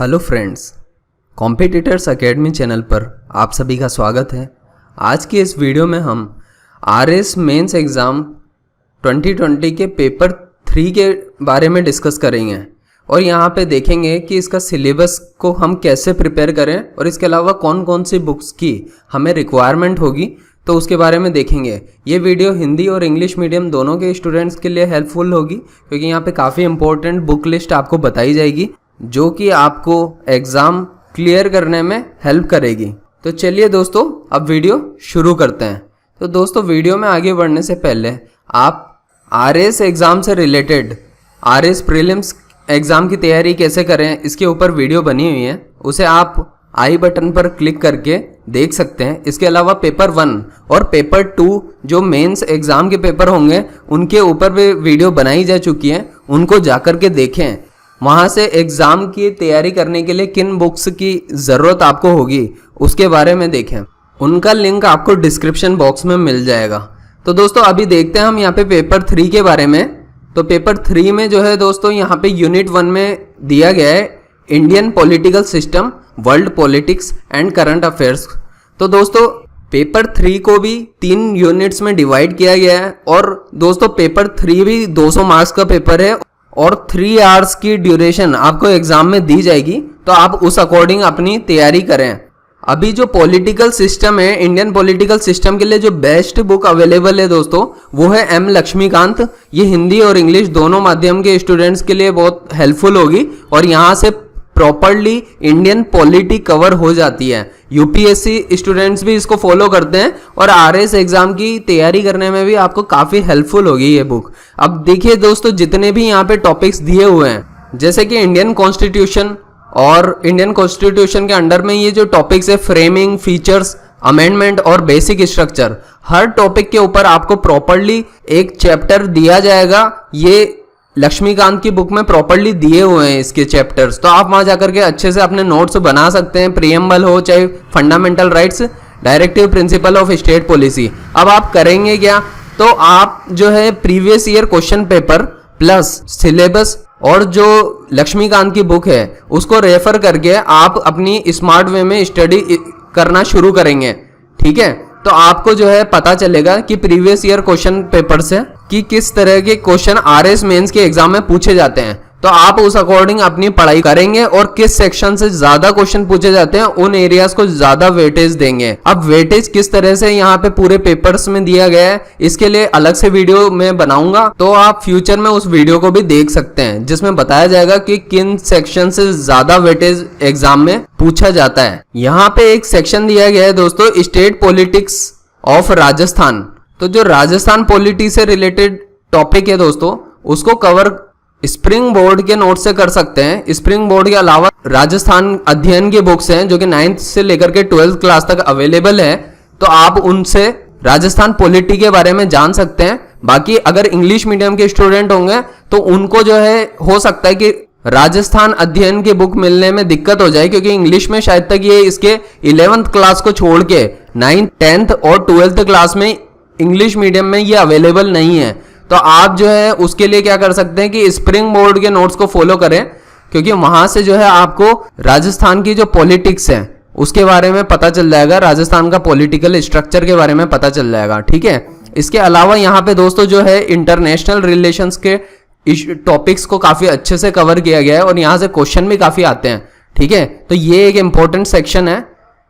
Hello friends, competitors academy channel पर आप सभी का स्वागत है। आज की इस वीडियो में हम आरएस मेंस एग्ज़ाम 2020 के पेपर 3 के बारे में डिस्कस करेंगे और यहाँ पे देखेंगे कि इसका सिलेबस को हम कैसे प्रिपेयर करें और इसके अलावा कौन कौन सी बुक्स की हमें रिक्वायरमेंट होगी तो उसके बारे में देखेंगे। ये वीडियो हिंदी और इंग्लिश मीडियम दोनों के स्टूडेंट्स के लिए हेल्पफुल होगी क्योंकि यहाँ पे काफ़ी इंपॉर्टेंट बुक लिस्ट आपको बताई जाएगी जो कि आपको एग्ज़ाम क्लियर करने में हेल्प करेगी। तो चलिए दोस्तों, अब वीडियो शुरू करते हैं। तो दोस्तों, वीडियो में आगे बढ़ने से पहले आप आरएस एग्ज़ाम से रिलेटेड आरएस प्रीलिम्स एग्ज़ाम की तैयारी कैसे करें इसके ऊपर वीडियो बनी हुई है, उसे आप आई बटन पर क्लिक करके देख सकते हैं। इसके अलावा पेपर 1 और पेपर 2 जो मेंस एग्ज़ाम के पेपर होंगे उनके ऊपर भी वीडियो बनाई जा चुकी है, उनको जाकर के देखें। वहाँ से एग्ज़ाम की तैयारी करने के लिए किन बुक्स की ज़रूरत आपको होगी उसके बारे में देखें, उनका लिंक आपको डिस्क्रिप्शन बॉक्स में मिल जाएगा। तो दोस्तों, अभी देखते हैं हम यहाँ पे पेपर 3 के बारे में। तो पेपर 3 में जो है दोस्तों, यहाँ पे यूनिट 1 में दिया गया है Indian political system, world politics and current affairs. तो दोस्तों, पेपर 3 को भी 3 यूनिट्स में डिवाइड किया गया है और दोस्तों पेपर 3 भी 200 मार्क्स का पेपर है और 3 आवर्स की ड्यूरेशन आपको एग्जाम में दी जाएगी। तो आप उस अकॉर्डिंग अपनी तैयारी करें। अभी जो पॉलिटिकल सिस्टम है, इंडियन पॉलिटिकल सिस्टम के लिए जो बेस्ट बुक अवेलेबल है दोस्तों, वो है एम लक्ष्मीकांत। ये हिंदी और इंग्लिश दोनों माध्यम के स्टूडेंट्स के लिए बहुत हेल्पफुल होगी और यहाँ से प्रॉपरली इंडियन पॉलिटी कवर हो जाती है। यूपीएससी स्टूडेंट्स भी इसको फॉलो करते हैं और आरएस एग्जाम की तैयारी करने में भी आपको काफ़ी हेल्पफुल होगी ये बुक। अब देखिए दोस्तों, जितने भी यहाँ पे टॉपिक्स दिए हुए हैं, जैसे कि इंडियन कॉन्स्टिट्यूशन और इंडियन कॉन्स्टिट्यूशन के अंडर में ये जो टॉपिक्स है फ्रेमिंग, फीचर्स, अमेंडमेंट और बेसिक स्ट्रक्चर, हर टॉपिक के ऊपर आपको प्रॉपरली एक चैप्टर दिया जाएगा। ये लक्ष्मीकांत की बुक में प्रॉपरली दिए हुए हैं इसके चैप्टर्स। तो आप वहां जाकर के अच्छे से अपने नोट्स बना सकते हैं, प्रीएम्बल हो चाहे fundamental rights, directive principle of state policy. अब आप करेंगे क्या, तो आप जो है previous year question paper plus syllabus और जो लक्ष्मीकांत की बुक है उसको रेफर करके आप अपनी स्मार्ट वे में स्टडी करना शुरू करेंगे। ठीक है, तो आपको जो है पता चलेगा कि प्रीवियस ईयर क्वेश्चन पेपर से कि किस तरह के क्वेश्चन आरएस मेंस के एग्जाम में पूछे जाते हैं। तो आप उस अकॉर्डिंग अपनी पढ़ाई करेंगे और किस सेक्शन से ज्यादा क्वेश्चन पूछे जाते हैं उन एरियाज को ज्यादा वेटेज देंगे। अब वेटेज किस तरह से यहाँ पे पूरे पेपर्स में दिया गया है, इसके लिए अलग से वीडियो मैं बनाऊंगा, तो आप फ्यूचर में उस वीडियो को भी देख सकते हैं जिसमें बताया जाएगा कि किन सेक्शन से ज्यादा वेटेज एग्जाम में पूछा जाता है। यहाँ पे एक सेक्शन दिया गया है दोस्तों, स्टेट पॉलिटिक्स ऑफ राजस्थान। तो जो राजस्थान पॉलिटी से रिलेटेड टॉपिक है दोस्तों, उसको कवर स्प्रिंग बोर्ड के नोट से कर सकते हैं। स्प्रिंग बोर्ड के अलावा राजस्थान अध्ययन की बुक्स हैं जो कि 9th से लेकर के 12th क्लास तक अवेलेबल है, तो आप उनसे राजस्थान पॉलिटी के बारे में जान सकते हैं। बाकी अगर इंग्लिश मीडियम के स्टूडेंट होंगे तो उनको जो है हो सकता है कि राजस्थान अध्ययन की बुक मिलने में दिक्कत हो जाए क्योंकि इंग्लिश में शायद तक ये इसके 11th क्लास को छोड़ के 9th, 10th और 12th क्लास में इंग्लिश मीडियम में ये अवेलेबल नहीं है। तो आप जो है उसके लिए क्या कर सकते हैं कि स्प्रिंग बोर्ड के नोट्स को फॉलो करें क्योंकि वहां से जो है आपको राजस्थान की जो पॉलिटिक्स है उसके बारे में पता चल जाएगा, राजस्थान का पॉलिटिकल स्ट्रक्चर के बारे में पता चल जाएगा। ठीक है, इसके अलावा यहाँ पे दोस्तों जो है इंटरनेशनल रिलेशंस के टॉपिक्स को काफी अच्छे से कवर किया गया है और यहाँ से क्वेश्चन भी काफी आते हैं। ठीक है, तो ये एक इंपॉर्टेंट सेक्शन है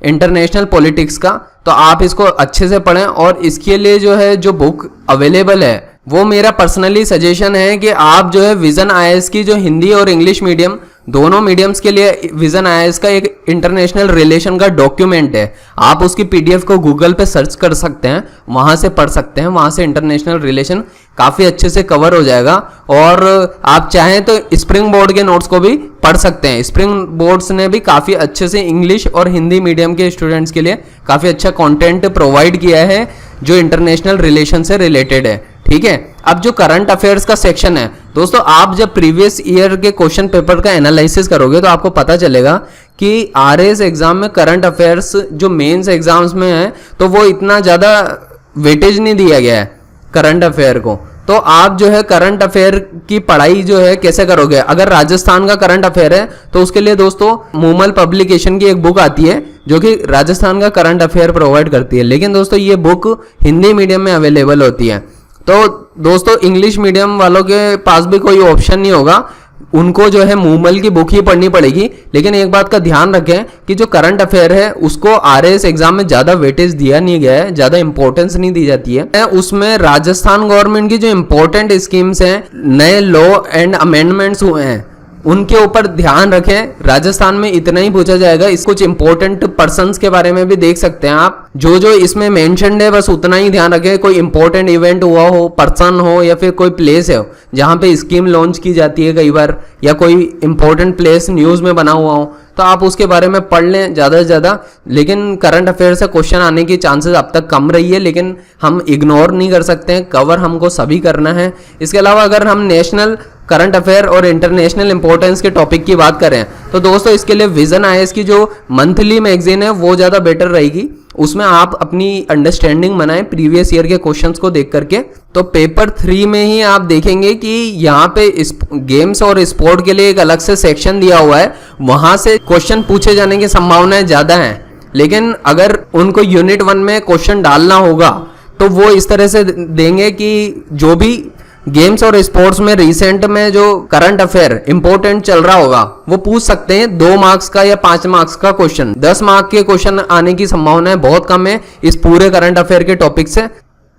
इंटरनेशनल पॉलिटिक्स का, तो आप इसको अच्छे से पढ़ें। और इसके लिए जो है जो बुक अवेलेबल है वो मेरा पर्सनली सजेशन है कि आप जो है विजन आईएएस की जो हिंदी और इंग्लिश मीडियम दोनों मीडियम्स के लिए विजन आईएएस का एक इंटरनेशनल रिलेशन का डॉक्यूमेंट है, आप उसकी पीडीएफ को गूगल पे सर्च कर सकते हैं, वहां से पढ़ सकते हैं। वहां से इंटरनेशनल रिलेशन काफी अच्छे से कवर हो जाएगा और आप चाहें तो स्प्रिंग बोर्ड के नोट्स को भी पढ़ सकते हैं। स्प्रिंग बोर्ड्स ने भी काफी अच्छे से इंग्लिश और हिंदी मीडियम के स्टूडेंट्स के लिए काफी अच्छा कंटेंट प्रोवाइड किया है जो इंटरनेशनल रिलेशन से रिलेटेड है। ठीक है, अब जो करंट अफेयर्स का सेक्शन है दोस्तों, आप जब प्रीवियस ईयर के क्वेश्चन पेपर का एनालिसिस करोगे तो आपको पता चलेगा कि आरएस एग्जाम में करंट अफेयर्स जो मेंस एग्जाम्स में है तो वो इतना ज़्यादा वेटेज नहीं दिया गया है करंट अफेयर को। तो आप जो है करंट अफेयर की पढ़ाई जो है कैसे करोगे। अगर राजस्थान का करंट अफेयर है तो उसके लिए दोस्तों मूमल पब्लिकेशन की एक बुक आती है जो कि राजस्थान का करंट अफेयर प्रोवाइड करती है, लेकिन दोस्तों ये बुक हिंदी मीडियम में अवेलेबल होती है। तो दोस्तों इंग्लिश मीडियम वालों के पास भी कोई ऑप्शन नहीं होगा, उनको जो है मूमल की बुक ही पढ़नी पड़ेगी। लेकिन एक बात का ध्यान रखें कि जो करंट अफेयर है उसको आरएएस एग्जाम में ज्यादा वेटेज दिया नहीं गया है, ज्यादा इंपॉर्टेंस नहीं दी जाती है। उसमें राजस्थान गवर्नमेंट की जो इंपॉर्टेंट स्कीम्स हैं, नए लॉ एंड अमेंडमेंट्स हुए हैं, उनके ऊपर ध्यान रखें। राजस्थान में इतना ही पूछा जाएगा। इस कुछ इंपॉर्टेंट पर्संस के बारे में भी देख सकते हैं आप, जो जो इसमें मेंशन्ड है बस उतना ही ध्यान रखें। कोई इंपॉर्टेंट इवेंट हुआ हो, पर्सन हो या फिर कोई प्लेस है जहां पे स्कीम लॉन्च की जाती है कई बार, या कोई इंपॉर्टेंट प्लेस न्यूज में बना हुआ हो, तो आप उसके बारे में पढ़ लें ज़्यादा से ज़्यादा। लेकिन करंट अफेयर से क्वेश्चन आने की चांसेस अब तक कम रही है, लेकिन हम इग्नोर नहीं कर सकते हैं, कवर हमको सभी करना है। इसके अलावा अगर हम नेशनल करंट अफेयर और इंटरनेशनल इंपॉर्टेंस के टॉपिक की बात करें तो दोस्तों इसके लिए विजन आईएएस की जो मंथली मैगजीन है वो ज़्यादा बेटर रहेगी। उसमें आप अपनी अंडरस्टैंडिंग बनाएं प्रीवियस ईयर के क्वेश्चंस को देख करके। तो पेपर 3 में ही आप देखेंगे कि यहाँ पे गेम्स और स्पोर्ट के लिए एक अलग से सेक्शन दिया हुआ है, वहां से क्वेश्चन पूछे जाने की संभावनाएं ज़्यादा हैं। लेकिन अगर उनको यूनिट 1 में क्वेश्चन डालना होगा तो वो इस तरह से देंगे कि जो भी गेम्स और स्पोर्ट्स में रिसेंट में जो करंट अफेयर इंपॉर्टेंट चल रहा होगा वो पूछ सकते हैं। 2 मार्क्स का या 5 मार्क्स का क्वेश्चन, 10 मार्क के क्वेश्चन आने की संभावनाएं बहुत कम है इस पूरे करंट अफेयर के टॉपिक से।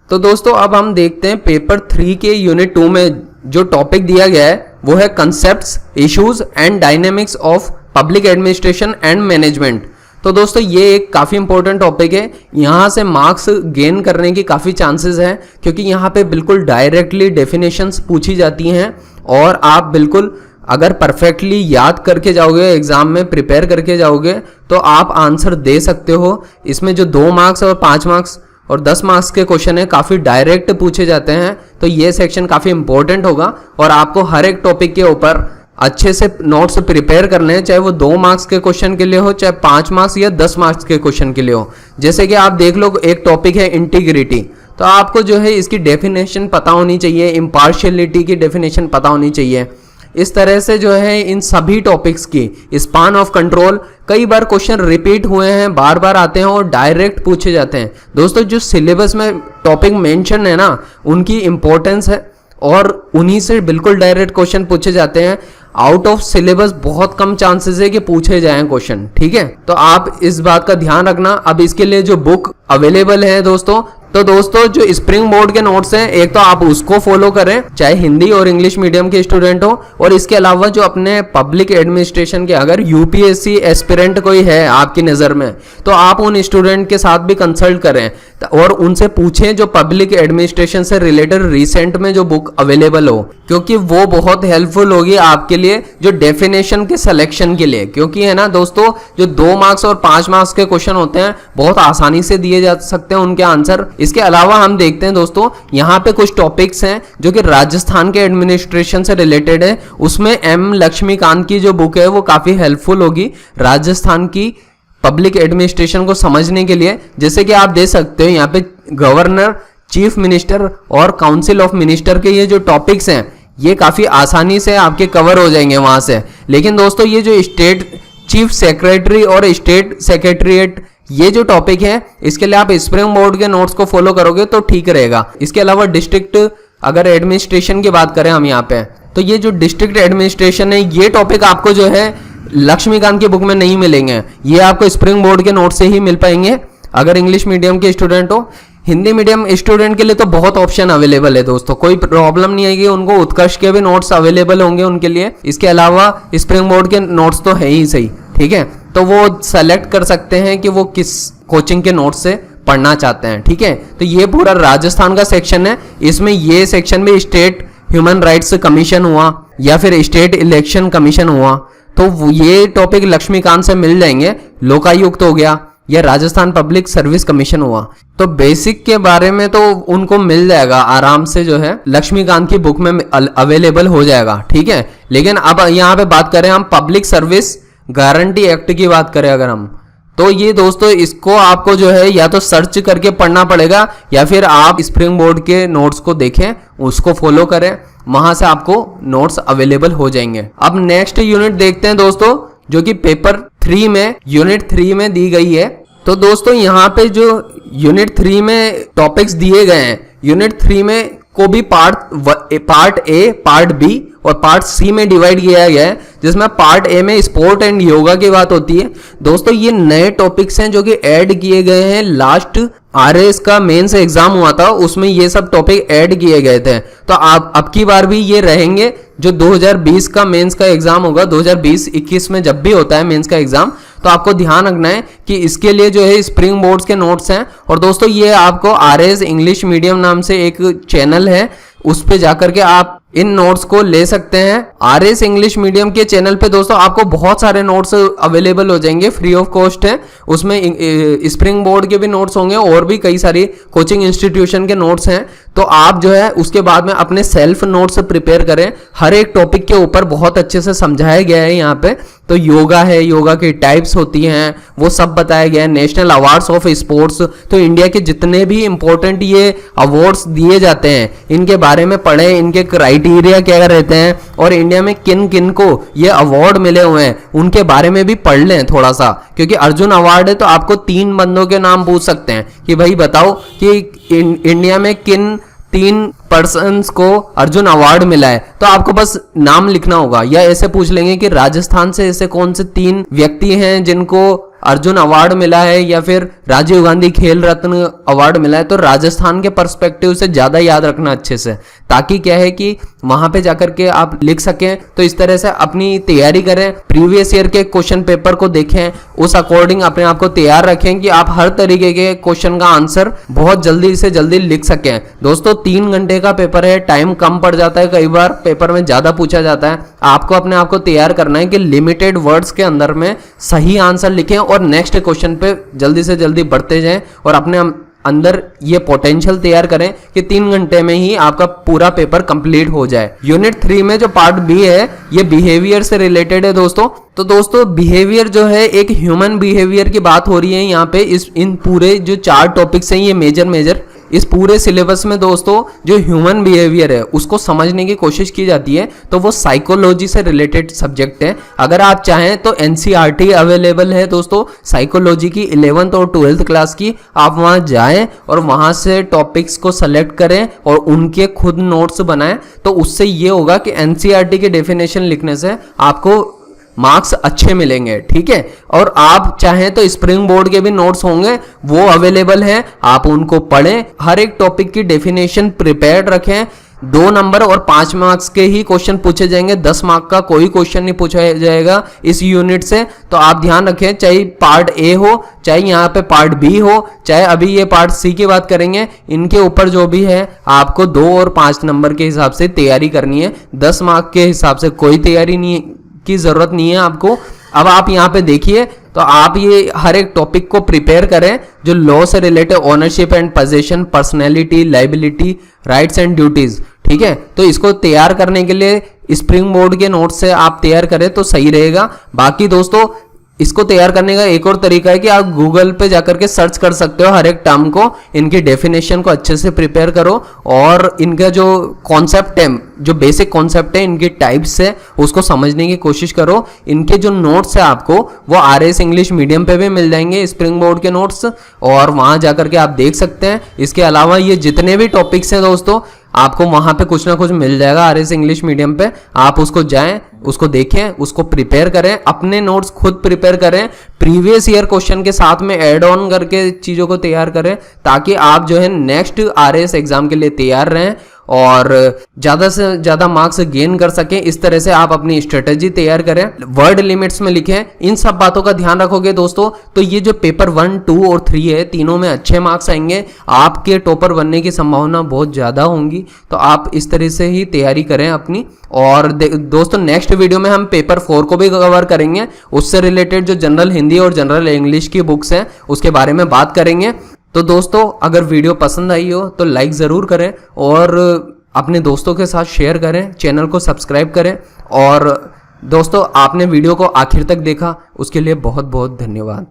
तो दोस्तों अब हम देखते हैं पेपर 3 के यूनिट 2 में जो टॉपिक दिया गया है वो है concepts, issues and dynamics of public administration and management. तो दोस्तों ये एक काफ़ी इंपॉर्टेंट टॉपिक है, यहाँ से मार्क्स गेन करने की काफ़ी चांसेस हैं, क्योंकि यहाँ पे बिल्कुल डायरेक्टली डेफिनेशंस पूछी जाती हैं और आप बिल्कुल अगर परफेक्टली याद करके जाओगे, एग्जाम में प्रिपेयर करके जाओगे तो आप आंसर दे सकते हो। इसमें जो 2 मार्क्स और 5 मार्क्स और 10 मार्क्स के क्वेश्चन है काफ़ी डायरेक्ट पूछे जाते हैं, तो ये सेक्शन काफ़ी इंपॉर्टेंट होगा और आपको हर एक टॉपिक के ऊपर अच्छे से नोट्स प्रिपेयर करने हैं, चाहे वो 2 मार्क्स के क्वेश्चन के लिए हो, चाहे 5 मार्क्स या 10 मार्क्स के क्वेश्चन के लिए हो। जैसे कि आप देख लो एक टॉपिक है इंटीग्रिटी, तो आपको जो है इसकी डेफिनेशन पता होनी चाहिए, इम्पार्शियलिटी की डेफिनेशन पता होनी चाहिए। इस तरह से जो है इन सभी टॉपिक्स की स्पान ऑफ कंट्रोल, कई बार क्वेश्चन रिपीट हुए हैं, बार बार आते हैं और डायरेक्ट पूछे जाते हैं। दोस्तों जो सिलेबस में टॉपिक मेंशन है ना, उनकी इंपॉर्टेंस है और उन्हीं से बिल्कुल डायरेक्ट क्वेश्चन पूछे जाते हैं। आउट ऑफ सिलेबस बहुत कम चांसेस है कि पूछे जाएं क्वेश्चन, ठीक है। तो आप इस बात का ध्यान रखना। अब इसके लिए जो बुक अवेलेबल है दोस्तों, तो दोस्तों जो स्प्रिंग बोर्ड के नोट्स हैं, एक तो आप उसको फॉलो करें चाहे हिंदी और इंग्लिश मीडियम के स्टूडेंट हो, और इसके अलावा जो अपने पब्लिक एडमिनिस्ट्रेशन के अगर यूपीएससी एस्पिरेंट कोई है आपकी नज़र में तो आप उन स्टूडेंट के साथ भी कंसल्ट करें और उनसे पूछें जो पब्लिक एडमिनिस्ट्रेशन से रिलेटेड रिसेंट में जो बुक अवेलेबल हो, क्योंकि वो बहुत हेल्पफुल होगी आपके लिए जो डेफिनेशन के सिलेक्शन के लिए। क्योंकि है ना दोस्तों, जो 2 मार्क्स और 5 मार्क्स के क्वेश्चन होते हैं बहुत आसानी से दिए जा सकते हैं उनके आंसर। इसके अलावा हम देखते हैं दोस्तों, यहाँ पे कुछ टॉपिक्स हैं जो कि राजस्थान के एडमिनिस्ट्रेशन से रिलेटेड है। उसमें एम लक्ष्मीकांत की जो बुक है वो काफी हेल्पफुल होगी राजस्थान की पब्लिक एडमिनिस्ट्रेशन को समझने के लिए। जैसे कि आप देख सकते हो यहाँ पे गवर्नर, चीफ मिनिस्टर और काउंसिल ऑफ मिनिस्टर के ये जो टॉपिक्स हैं ये काफी आसानी से आपके कवर हो जाएंगे वहां से। लेकिन दोस्तों ये जो स्टेट चीफ सेक्रेटरी और स्टेट सेक्रेटरीट ये जो टॉपिक है, इसके लिए आप स्प्रिंग बोर्ड के नोट्स को फॉलो करोगे तो ठीक रहेगा। इसके अलावा डिस्ट्रिक्ट अगर एडमिनिस्ट्रेशन की बात करें हम यहाँ पे, तो ये जो डिस्ट्रिक्ट एडमिनिस्ट्रेशन है ये टॉपिक आपको जो है लक्ष्मीकांत की बुक में नहीं मिलेंगे, ये आपको स्प्रिंग बोर्ड के नोट से ही मिल पाएंगे अगर इंग्लिश मीडियम के स्टूडेंट हो। हिंदी मीडियम स्टूडेंट के लिए तो बहुत ऑप्शन अवेलेबल है दोस्तों, कोई प्रॉब्लम नहीं आएगी, उनको उत्कर्ष के भी नोट्स अवेलेबल होंगे उनके लिए। इसके अलावा स्प्रिंग बोर्ड के नोट्स तो है ही सही, ठीक है, तो वो सेलेक्ट कर सकते हैं कि वो किस कोचिंग के नोट्स से पढ़ना चाहते हैं, ठीक है। तो ये पूरा राजस्थान का सेक्शन है, इसमें ये सेक्शन में स्टेट ह्यूमन राइट्स कमीशन हुआ या फिर स्टेट इलेक्शन कमीशन हुआ, तो ये टॉपिक लक्ष्मीकांत से मिल जाएंगे। लोकायुक्त हो गया या राजस्थान पब्लिक सर्विस कमीशन हुआ, तो बेसिक के बारे में तो उनको मिल जाएगा आराम से, जो है लक्ष्मीकांत की बुक में अवेलेबल हो जाएगा, ठीक है। लेकिन अब यहाँ पे बात करें हम पब्लिक सर्विस गारंटी एक्ट की बात करें अगर हम, तो ये दोस्तों इसको आपको जो है या तो सर्च करके पढ़ना पड़ेगा या फिर आप स्प्रिंग बोर्ड के नोट्स को देखें, उसको फॉलो करें, वहां से आपको नोट्स अवेलेबल हो जाएंगे। अब नेक्स्ट यूनिट देखते हैं दोस्तों, जो कि पेपर 3 में यूनिट 3 में दी गई है। तो दोस्तों यहाँ पे जो यूनिट 3 में टॉपिक्स दिए गए हैं, यूनिट 3 में को भी पार्ट ए, पार्ट बी और पार्ट सी में डिवाइड किया गया है, जिसमें पार्ट ए में स्पोर्ट एंड योगा की बात होती है। दोस्तों ये नए टॉपिक्स हैं जो कि ऐड किए गए हैं, लास्ट आरएस का मेंस एग्जाम हुआ था उसमें ये सब टॉपिक ऐड किए गए थे। तो आप अब की बार भी ये रहेंगे, जो 2020 का मेंस का एग्जाम होगा, 2020-21 में जब भी होता है मेंस का एग्जाम, तो आपको ध्यान रखना है कि इसके लिए जो है स्प्रिंग बोर्ड्स के नोट्स हैं। और दोस्तों ये आपको आरएस इंग्लिश मीडियम नाम से एक चैनल है, उस पे जाकर के आप इन नोट्स को ले सकते हैं। आरएस इंग्लिश मीडियम के चैनल पे दोस्तों आपको बहुत सारे नोट्स अवेलेबल हो जाएंगे, फ्री ऑफ कॉस्ट है। उसमें स्प्रिंग बोर्ड के भी नोट्स होंगे और भी कई सारी कोचिंग इंस्टीट्यूशन के नोट्स हैं। तो आप जो है उसके बाद में अपने सेल्फ नोट्स प्रिपेयर करें। हर एक टॉपिक के ऊपर बहुत अच्छे से समझाया गया है यहाँ पे। तो योगा है, योगा की टाइप्स होती हैं, वो सब बताया गया है। नेशनल अवार्ड्स ऑफ स्पोर्ट्स, तो इंडिया के जितने भी इंपॉर्टेंट ये अवार्ड्स दिए जाते हैं इनके बारे में पढ़ें, इनके क्राइटेरिया क्या रहते हैं और इंडिया में किन किन को ये अवार्ड मिले हुए हैं उनके बारे में भी पढ़ लें थोड़ा सा। क्योंकि अर्जुन अवार्ड है तो आपको 3 बंदों के नाम पूछ सकते हैं कि भाई बताओ कि इंडिया में किन 3 पर्सन्स को अर्जुन अवार्ड मिला है, तो आपको बस नाम लिखना होगा। या ऐसे पूछ लेंगे कि राजस्थान से ऐसे कौन से 3 व्यक्ति हैं जिनको अर्जुन अवार्ड मिला है या फिर राजीव गांधी खेल रत्न अवार्ड मिला है, तो राजस्थान के पर्सपेक्टिव से ज्यादा याद रखना अच्छे से, ताकि क्या है कि वहां पे जाकर के आप लिख सकें। तो इस तरह से अपनी तैयारी करें, प्रीवियस ईयर के क्वेश्चन पेपर को देखें, उस अकॉर्डिंग अपने आप को तैयार रखें कि आप हर तरीके के क्वेश्चन का आंसर बहुत जल्दी से जल्दी लिख सकें। दोस्तों 3 घंटे का पेपर है, टाइम कम पड़ जाता है, कई बार पेपर में ज्यादा पूछा जाता है। आपको अपने आप को तैयार करना है कि लिमिटेड वर्ड्स के अंदर में सही आंसर लिखें और नेक्स्ट क्वेश्चन पे जल्दी से जल्दी बढ़ते जाएं और अपने अंदर ये पोटेंशियल तैयार करें कि 3 घंटे में ही आपका पूरा पेपर कंप्लीट हो जाए। यूनिट 3 में जो पार्ट बी है ये बिहेवियर से रिलेटेड है दोस्तों। तो दोस्तों बिहेवियर जो है एक ह्यूमन बिहेवियर की बात हो रही है यहाँ पे। इन पूरे जो 4 टॉपिक्स हैं ये मेजर इस पूरे सिलेबस में दोस्तों जो ह्यूमन बिहेवियर है उसको समझने की कोशिश की जाती है। तो वो साइकोलॉजी से रिलेटेड सब्जेक्ट है। अगर आप चाहें तो एनसीईआरटी अवेलेबल है दोस्तों साइकोलॉजी की 11th और 12th क्लास की। आप वहां जाएं और वहां से टॉपिक्स को सेलेक्ट करें और उनके खुद नोट्स बनाएं। तो उससे ये होगा कि एनसीईआरटी के डेफिनेशन लिखने से आपको मार्क्स अच्छे मिलेंगे, ठीक है। और आप चाहें तो स्प्रिंग बोर्ड के भी नोट्स होंगे, वो अवेलेबल हैं, आप उनको पढ़ें। हर एक टॉपिक की डेफिनेशन प्रिपेयर्ड रखें। 2 नंबर और 5 मार्क्स के ही क्वेश्चन पूछे जाएंगे, 10 मार्क का कोई क्वेश्चन नहीं पूछा जाएगा इस यूनिट से। तो आप ध्यान रखें, चाहे पार्ट ए हो, चाहे यहाँ पे पार्ट बी हो, चाहे अभी ये पार्ट सी की बात करेंगे, इनके ऊपर जो भी है आपको 2 और 5 नंबर के हिसाब से तैयारी करनी है। 10 मार्क के हिसाब से कोई तैयारी नहीं की जरूरत नहीं है आपको। अब आप यहाँ पे देखिए, तो आप ये हर एक टॉपिक को प्रिपेयर करें जो लॉ से related, ownership and position, personality, liability, rights and duties, ठीक है। तो इसको तैयार करने के लिए स्प्रिंग बोर्ड के नोट से आप तैयार करें तो सही रहेगा। बाकी दोस्तों इसको तैयार करने का एक और तरीका है कि आप गूगल पे जाकर के सर्च कर सकते हो हर एक टर्म को, इनकी डेफिनेशन को अच्छे से प्रिपेयर करो और इनका जो कॉन्सेप्ट है, जो बेसिक कॉन्सेप्ट है, इनकी टाइप्स है, उसको समझने की कोशिश करो। इनके जो नोट्स है आपको वो आरएस इंग्लिश मीडियम पे भी मिल जाएंगे, स्प्रिंग बोर्ड के नोट्स, और वहां जाकर के आप देख सकते हैं। इसके अलावा ये जितने भी टॉपिक्स हैं दोस्तों आपको वहां पे कुछ ना कुछ मिल जाएगा आरएस इंग्लिश मीडियम पे। आप उसको जाएं, उसको देखें, उसको प्रिपेयर करें, अपने नोट्स खुद प्रिपेयर करें, प्रीवियस ईयर क्वेश्चन के साथ में ऐड ऑन करके चीजों को तैयार करें, ताकि आप जो है नेक्स्ट आरएस एग्जाम के लिए तैयार रहें और ज्यादा से ज्यादा मार्क्स गेन कर सकें। इस तरह से आप अपनी स्ट्रेटेजी तैयार करें, वर्ड लिमिट्स में लिखें। इन सब बातों का ध्यान रखोगे दोस्तों तो ये जो पेपर 1, 2 और 3 है, तीनों में अच्छे मार्क्स आएंगे, आपके टॉपर बनने की संभावना बहुत ज्यादा होंगी। तो आप इस तरह से ही तैयारी करें अपनी। और दोस्तों नेक्स्ट वीडियो में हम पेपर 4 को भी कवर करेंगे, उससे रिलेटेड जो जनरल हिंदी और जनरल इंग्लिश की बुक्स हैं उसके बारे में बात करेंगे। तो दोस्तों अगर वीडियो पसंद आई हो तो लाइक ज़रूर करें और अपने दोस्तों के साथ शेयर करें, चैनल को सब्सक्राइब करें। और दोस्तों आपने वीडियो को आखिर तक देखा उसके लिए बहुत बहुत धन्यवाद।